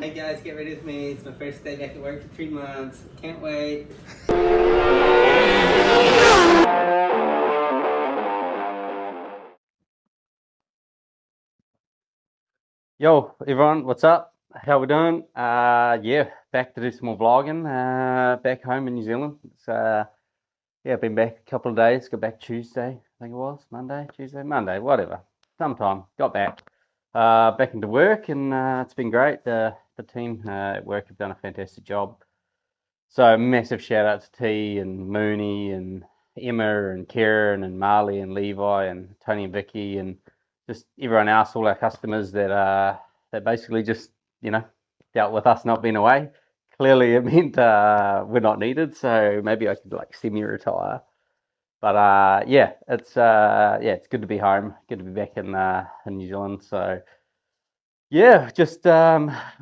Hey guys, get ready with me. It's my first day back at work for 3 months. Can't wait. Yo, everyone, what's up? How we doing? Yeah, back to do some more vlogging. Back home in New Zealand. It's yeah, been back a couple of days. Got back Tuesday, I think it was Monday, Tuesday, Monday, whatever. Sometime. Got back. Back into work, and it's been great. The team at work have done a fantastic job. So massive shout out to T and Mooney and Emma and Kieran and Marley and Levi and Tony and Vicky and just everyone else, all our customers that basically just dealt with us not being away. Clearly, it meant we're not needed, so maybe I could like semi-retire. But it's good to be home, good to be back in New Zealand. So yeah, just we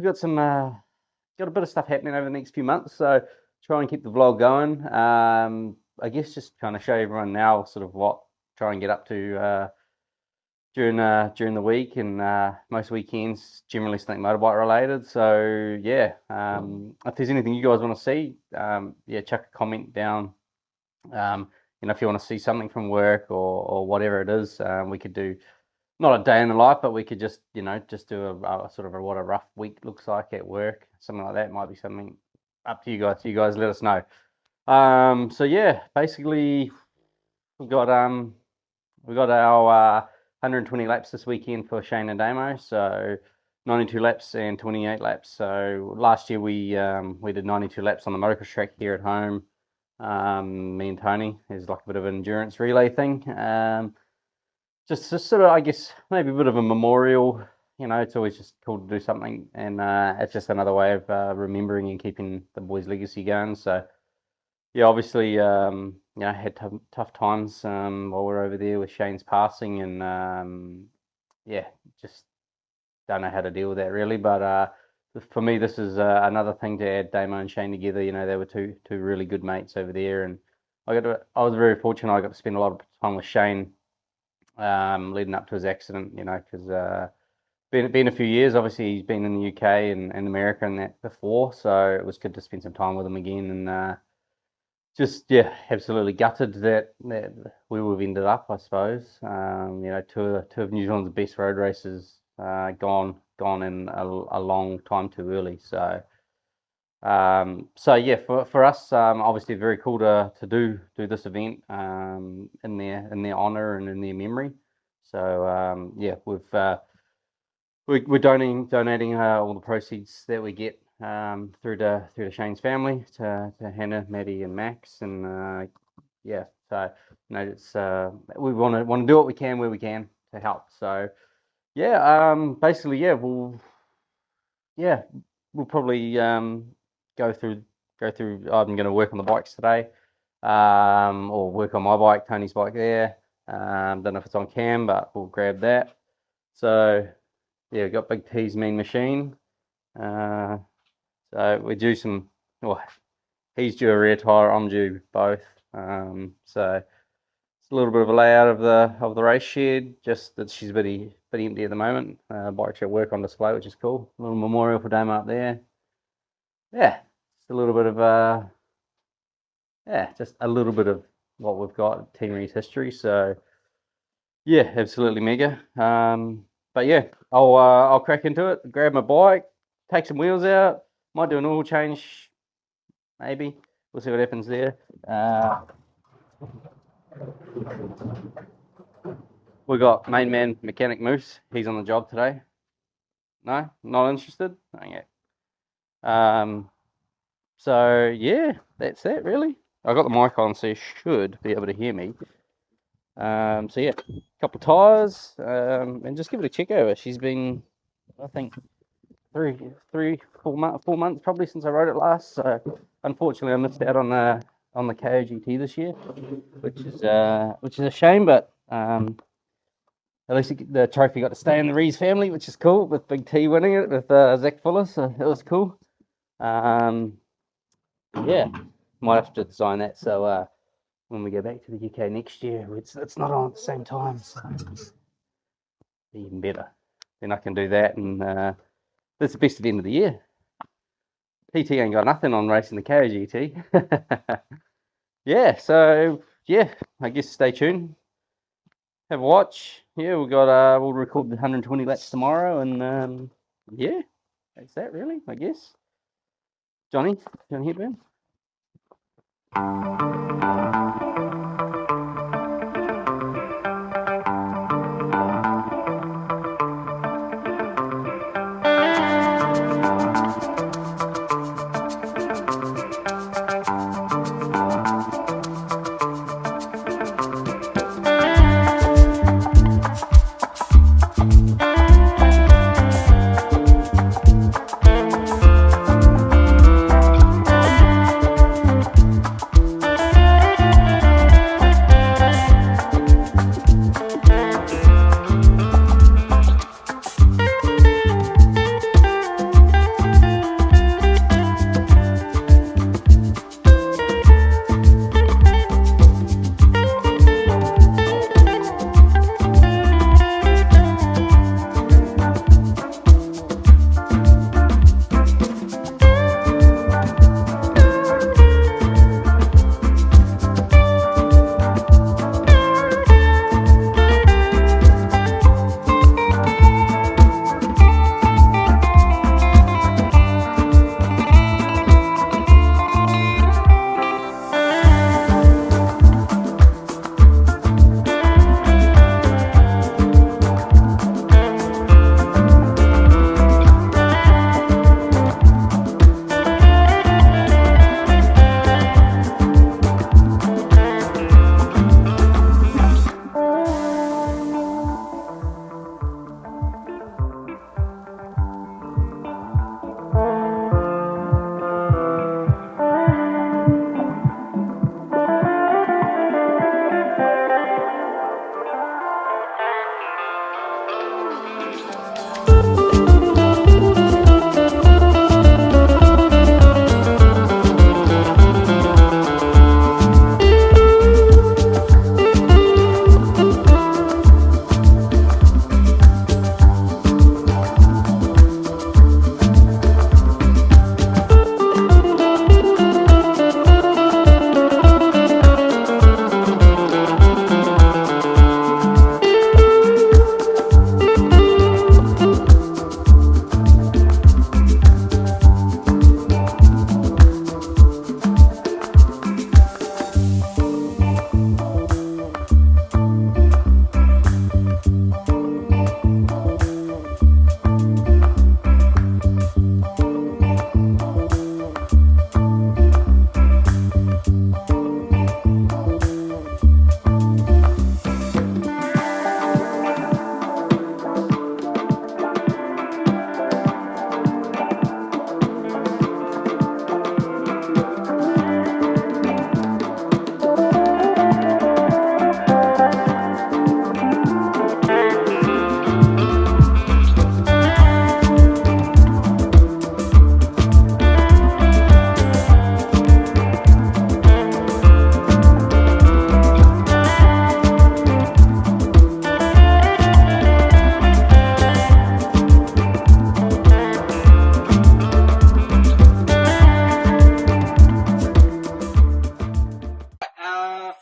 got some got a bit of stuff happening over the next few months, so try and keep the vlog going. I guess just kind of show everyone now sort of what try and get up to during the week and most weekends generally something motorbike related. So yeah, if there's anything you guys want to see, yeah, chuck a comment down. If you want to see something from work or whatever it is, we could do not a day in the life, but we could just just do a sort of what a rough week looks like at work, something like that. Might be something up to you guys. You guys let us know. So yeah, basically we got our 120 laps this weekend for Shane and Damo. So 92 laps and 28 laps. So last year we did 92 laps on the motocross track here at home. Me and Tony, there's like a bit of an endurance relay thing. Just sort of, I guess, maybe a bit of a memorial. It's always just cool to do something, and it's just another way of remembering and keeping the boys' legacy going. So, yeah, obviously, had tough times while we are over there with Shane's passing, and yeah, just don't know how to deal with that really. But for me, this is another thing to add Damo and Shane together. They were two really good mates over there, and I was very fortunate. I got to spend a lot of time with Shane leading up to his accident, because been a few years. Obviously, he's been in the UK and America and that before, so it was good to spend some time with him again. And just yeah, absolutely gutted that where we've ended up. I suppose two of New Zealand's best road races gone in a long time too early. So yeah, for us, obviously very cool to do this event in their honour and in their memory. So yeah, we're donating all the proceeds that we get through to Shane's family to Hannah, Maddie, and Max, and yeah, so it's we want to do what we can where we can to help. So yeah, basically we'll probably go through I'm going to work on the bikes today, or work on my bike, Tony's bike there. Don't know if it's on cam, but we'll grab that. So yeah, we've got Big T's mean machine. So we do some. Well, he's due a rear tire. I'm due both. So it's a little bit of a layout of the race shed. Just that she's a bit empty at the moment. Bikes at work on display, which is cool. A little memorial for Damo up there. Yeah, just a little bit of just a little bit of what we've got Team Reed's history. So yeah, absolutely mega. But yeah, I'll crack into it. Grab my bike, take some wheels out. Might do an oil change, maybe. We'll see what happens there. We got main man mechanic Moose. He's on the job today. No, not interested. Okay. So yeah, that's that really. I got the mic on, so you should be able to hear me. So yeah, a couple of tires, and just give it a check over. She's been, I think, 4 months probably since I rode it last. So unfortunately, I missed out on the KOGT this year, which is a shame. But at least the trophy got to stay in the Rees family, which is cool. With Big T winning it with Zach Fuller, so it was cool. Yeah, might have to design that so when we go back to the UK next year, it's not on at the same time. So even better. Then I can do that and That's the best at the end of the year. PT ain't got nothing on racing the KOGT. Yeah, so yeah, I guess stay tuned. Have a watch. Yeah, we'll record the 120 laps tomorrow, and yeah, that's that really, I guess. Johnny Hepburn.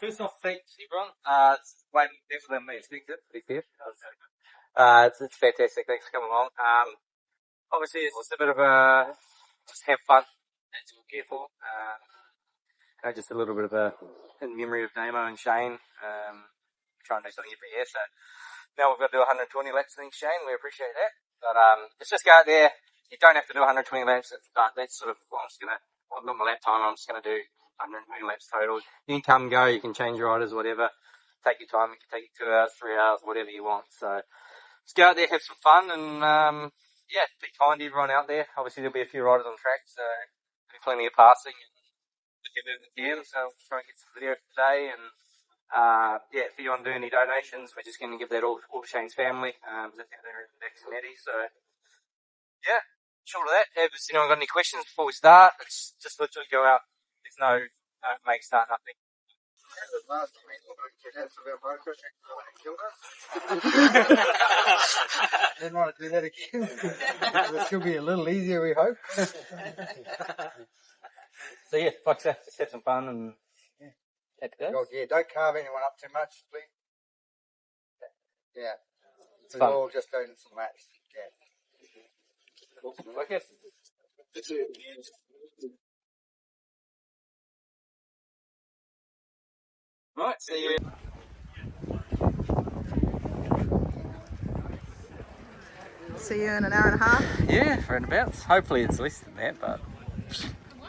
First off, thanks everyone. It's way better than we expected, to be fair. It's fantastic. Thanks for coming along. Obviously, it's just a bit of a just have fun and to be careful. Just a little bit of a in memory of Damo and Shane. Try and do something every year. So now we've got to do 120 laps. Thanks, Shane. We appreciate that. But let's just go out there. You don't have to do 120 laps. That's sort of what I'm just gonna. I've got my lap time. I'm just gonna do 120 laps total. You can come and go. You can change riders, whatever. Take your time. You can take it 2 hours, 3 hours, whatever you want. So let's go out there, have some fun, and yeah, be kind to everyone out there. Obviously, there'll be a few riders on track, so there'll be plenty of passing. So I'll try and get some video today, and yeah, if you want to do any donations, we're just going to give that all to Shane's family. They're in Cincinnati, so yeah. Short of that, has anyone got any questions before we start? It's just literally go out. There's no make, start, nothing. Last week, we had some motor killed us. Didn't want to do that again. It should be a little easier, we hope. So yeah, like I said, just have some fun and happy days. God, yeah, don't carve anyone up too much, please. Yeah. It's So fun. we're all just doing some laps. Yeah. Okay. Right, see you. See you in an hour and a half. Yeah, roundabouts. Hopefully it's less than that, but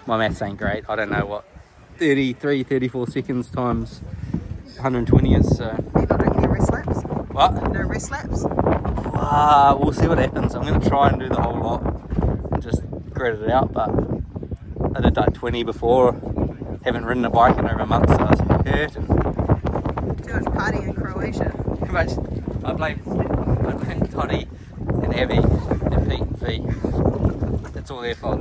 my maths ain't great. I don't know what 33, 34 seconds times 120 is. So You're not doing any rest laps? what? No rest laps? We'll see what happens. I'm going to try and do the whole lot and just grit it out, but I did like 20 before. Haven't ridden a bike in over a month, so I was hurting. Too much partying in Croatia. Too much. I blame Toddy and Abby and Pete and Fee. It's all their fault.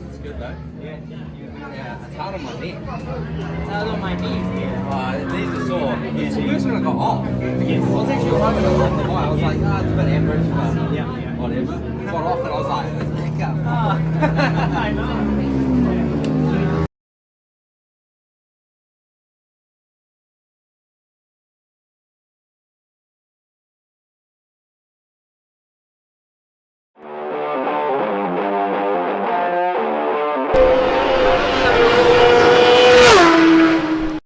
It's good though. Yeah. Yeah, it's hard on my neck. It's hard on my knees. These are sore. It's worse when I got off. I was actually hoping I was off the bike. I was like, oh, it's a bit average, but whatever. Got off and I was like, let's back up. I know.